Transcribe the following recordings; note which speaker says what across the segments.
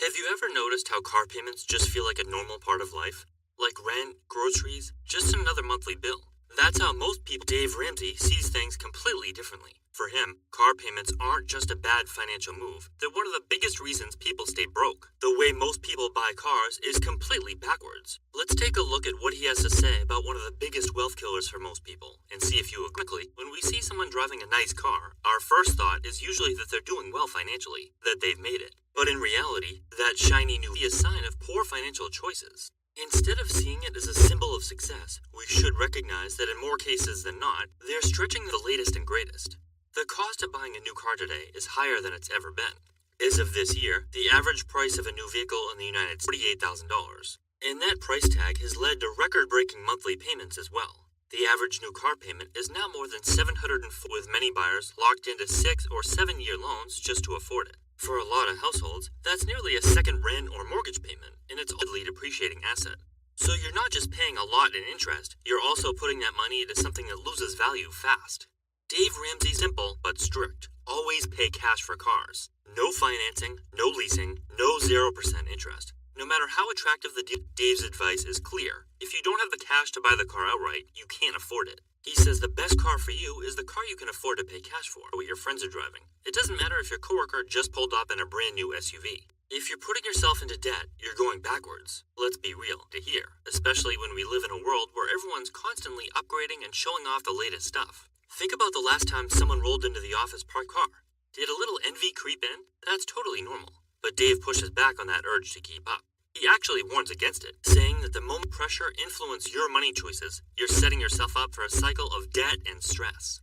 Speaker 1: Have you ever noticed how car payments just feel like a normal part of life? Like rent, groceries, just another monthly bill. That's how most people. Dave Ramsey sees things completely differently. For him, car payments aren't just a bad financial move. They're one of the biggest reasons people stay broke. The way most people buy cars is completely backwards. Let's take a look at what he has to say about one of the biggest wealth killers for most people, and see if you agree. Quickly, when we see someone driving a nice car, our first thought is usually that they're doing well financially, that they've made it. But in reality, that shiny new is a sign of poor financial choices. Instead of seeing it as a symbol of success, we should recognize that in more cases than not, they're stretching the latest and greatest. The cost of buying a new car today is higher than it's ever been. As of this year, the average price of a new vehicle in the United States is $48,000. And that price tag has led to record-breaking monthly payments as well. The average new car payment is now more than $704, with many buyers locked into 6 or 7 year loans just to afford it. For a lot of households, that's nearly a second rent or mortgage payment, and it's a oddly depreciating asset. So you're not just paying a lot in interest, you're also putting that money into something that loses value fast. Dave Ramsey's simple but strict. Always pay cash for cars. No financing, no leasing, no 0% interest. No matter how attractive the deal, Dave's advice is clear. If you don't have the cash to buy the car outright, you can't afford it. He says the best car for you is the car you can afford to pay cash for, what your friends are driving. It doesn't matter if your coworker just pulled up in a brand new SUV. If you're putting yourself into debt, you're going backwards. Let's be real, to here, especially when we live in a world where everyone's constantly upgrading and showing off the latest stuff. Think about the last time someone rolled into the office parked car. Did a little envy creep in? That's totally normal. But Dave pushes back on that urge to keep up. He actually warns against it, saying that the moment pressure influences your money choices, you're setting yourself up for a cycle of debt and stress.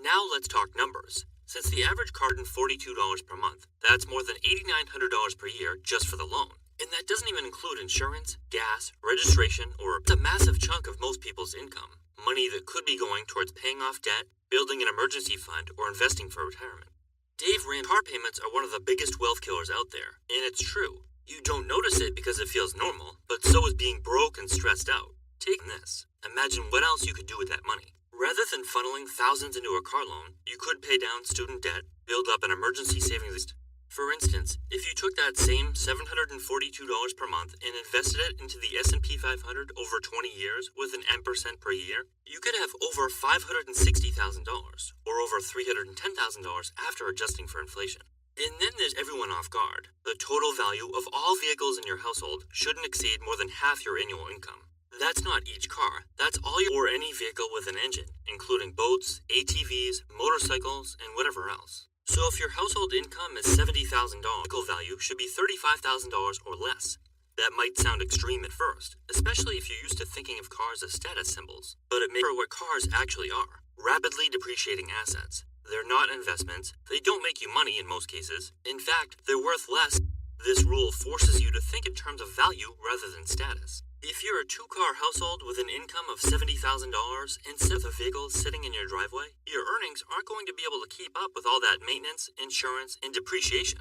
Speaker 1: Now let's talk numbers. Since the average car is $42 per month, that's more than $8,900 per year just for the loan. And that doesn't even include insurance, gas, registration, or a massive chunk of most people's income. Money that could be going towards paying off debt, building an emergency fund, or investing for retirement. Dave Ramsey, car payments are one of the biggest wealth killers out there, and it's true. You don't notice it because it feels normal, but so is being broke and stressed out. Take this. Imagine what else you could do with that money. Rather than funneling thousands into a car loan, you could pay down student debt, build up an emergency savings list. For instance, if you took that same $742 per month and invested it into the S&P 500 over 20 years with an M% per year, you could have over $560,000, or over $310,000 after adjusting for inflation. And then there's everyone off guard. The total value of all vehicles in your household shouldn't exceed more than half your annual income. That's not each car, that's all or any vehicle with an engine, including boats, ATVs, motorcycles, and whatever else. So if your household income is $70,000, vehicle value should be $35,000 or less. That might sound extreme at first, especially if you're used to thinking of cars as status symbols, but it makes for what cars actually are. Rapidly depreciating assets. They're not investments, they don't make you money in most cases. In fact, they're worth less. This rule forces you to think in terms of value rather than status. If you're a two-car household with an income of $70,000 instead of a vehicle sitting in your driveway, your earnings aren't going to be able to keep up with all that maintenance, insurance, and depreciation.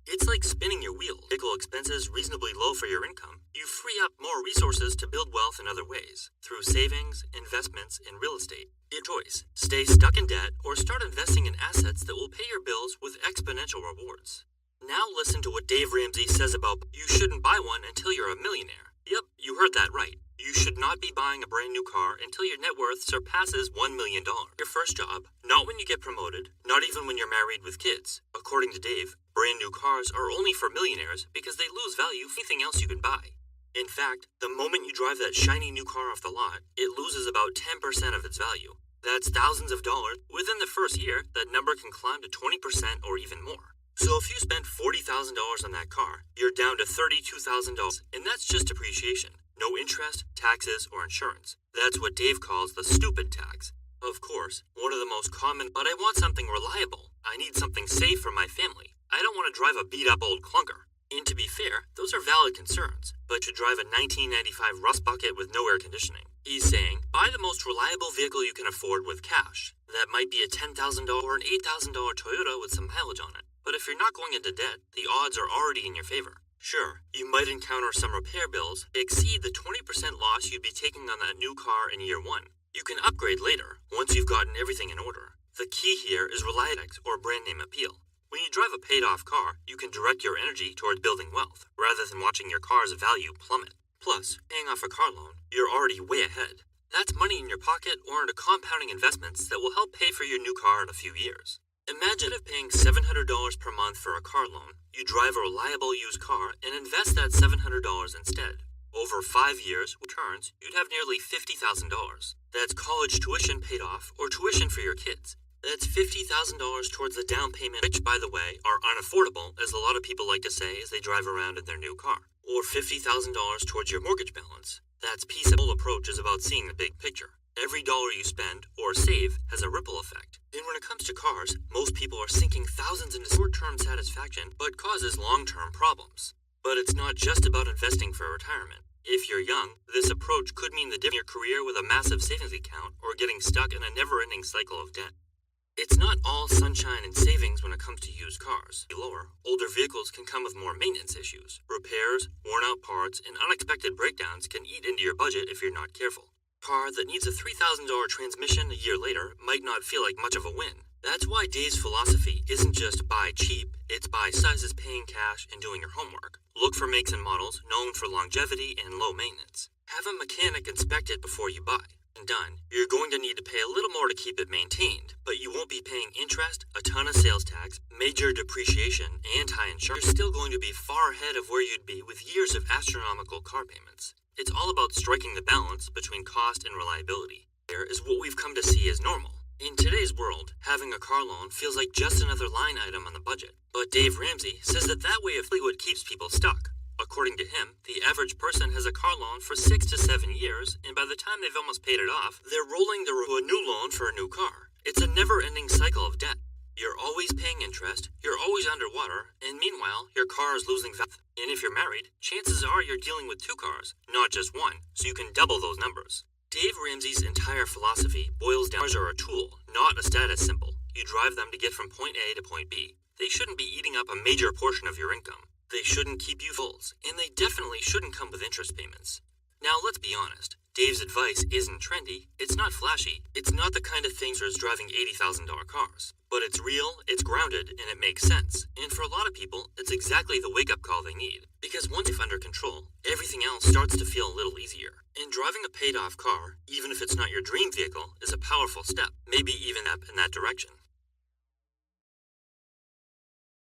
Speaker 1: It's like spinning your wheels. Vehicle expenses reasonably low for your income. You free up more resources to build wealth in other ways, through savings, investments, and real estate. Your choice. Stay stuck in debt or start investing in assets that will pay your bills with exponential rewards. Now listen to what Dave Ramsey says about you shouldn't buy one until you're a millionaire. Yep, you heard that right. You should not be buying a brand new car until your net worth surpasses $1 million. Your first job, not when you get promoted, not even when you're married with kids. According to Dave, brand new cars are only for millionaires because they lose value for anything else you can buy. In fact, the moment you drive that shiny new car off the lot, it loses about 10% of its value. That's thousands of dollars. Within the first year, that number can climb to 20% or even more. So if you spent $40,000 on that car, you're down to $32,000, and that's just depreciation. No interest, taxes, or insurance. That's what Dave calls the stupid tax. Of course, one of the most common, but I want something reliable. I need something safe for my family. I don't want to drive a beat-up old clunker. And to be fair, those are valid concerns, but to drive a 1995 rust bucket with no air conditioning. He's saying, buy the most reliable vehicle you can afford with cash. That might be a $10,000 or an $8,000 Toyota with some mileage on it. But if you're not going into debt, the odds are already in your favor. Sure, you might encounter some repair bills that exceed the 20% loss you'd be taking on that new car in year one. You can upgrade later, once you've gotten everything in order. The key here is reliability or brand name appeal. When you drive a paid-off car, you can direct your energy toward building wealth, rather than watching your car's value plummet. Plus, paying off a car loan, you're already way ahead. That's money in your pocket or into compounding investments that will help pay for your new car in a few years. Imagine if paying $700 per month for a car loan, you drive a reliable used car and invest that $700 instead. Over 5 years, returns, you'd have nearly $50,000. That's college tuition paid off or tuition for your kids. That's $50,000 towards the down payment, which, by the way, are unaffordable, as a lot of people like to say as they drive around in their new car. Or $50,000 towards your mortgage balance. That's peaceable approach is about seeing the big picture. Every dollar you spend or save has a ripple effect. And when it comes to cars, most people are sinking thousands into short-term satisfaction, but causes long-term problems. But it's not just about investing for retirement. If you're young, this approach could mean the difference in your career with a massive savings account or getting stuck in a never-ending cycle of debt. It's not all sunshine and savings when it comes to used cars. Lower, older vehicles can come with more maintenance issues. Repairs, worn-out parts, and unexpected breakdowns can eat into your budget if you're not careful. A car that needs a $3,000 transmission a year later might not feel like much of a win. That's why Dave's philosophy isn't just buy cheap, it's buy sizes paying cash and doing your homework. Look for makes and models known for longevity and low maintenance. Have a mechanic inspect it before you buy. And done, you're going to need to pay a little more to keep it maintained, but you won't be paying interest, a ton of sales tax, major depreciation, and high insurance. You're still going to be far ahead of where you'd be with years of astronomical car payments. It's all about striking the balance between cost and reliability. Here is what we've come to see as normal. In today's world, having a car loan feels like just another line item on the budget. But Dave Ramsey says that way of what keeps people stuck. According to him, the average person has a car loan for 6 to 7 years, and by the time they've almost paid it off, they're rolling to a new loan for a new car. It's a never-ending cycle of debt. You're always paying interest, you're always underwater, and meanwhile, your car is losing value. And if you're married, chances are you're dealing with 2 cars, not just one, so you can double those numbers. Dave Ramsey's entire philosophy boils down to cars are a tool, not a status symbol. You drive them to get from point A to point B. They shouldn't be eating up a major portion of your income. They shouldn't keep you fulls, and they definitely shouldn't come with interest payments. Now, let's be honest. Dave's advice isn't trendy, it's not flashy, it's not the kind of thing that's driving $80,000 cars. But it's real, it's grounded, and it makes sense. And for a lot of people, it's exactly the wake-up call they need. Because once it's under control, everything else starts to feel a little easier. And driving a paid-off car, even if it's not your dream vehicle, is a powerful step, maybe even up in that direction.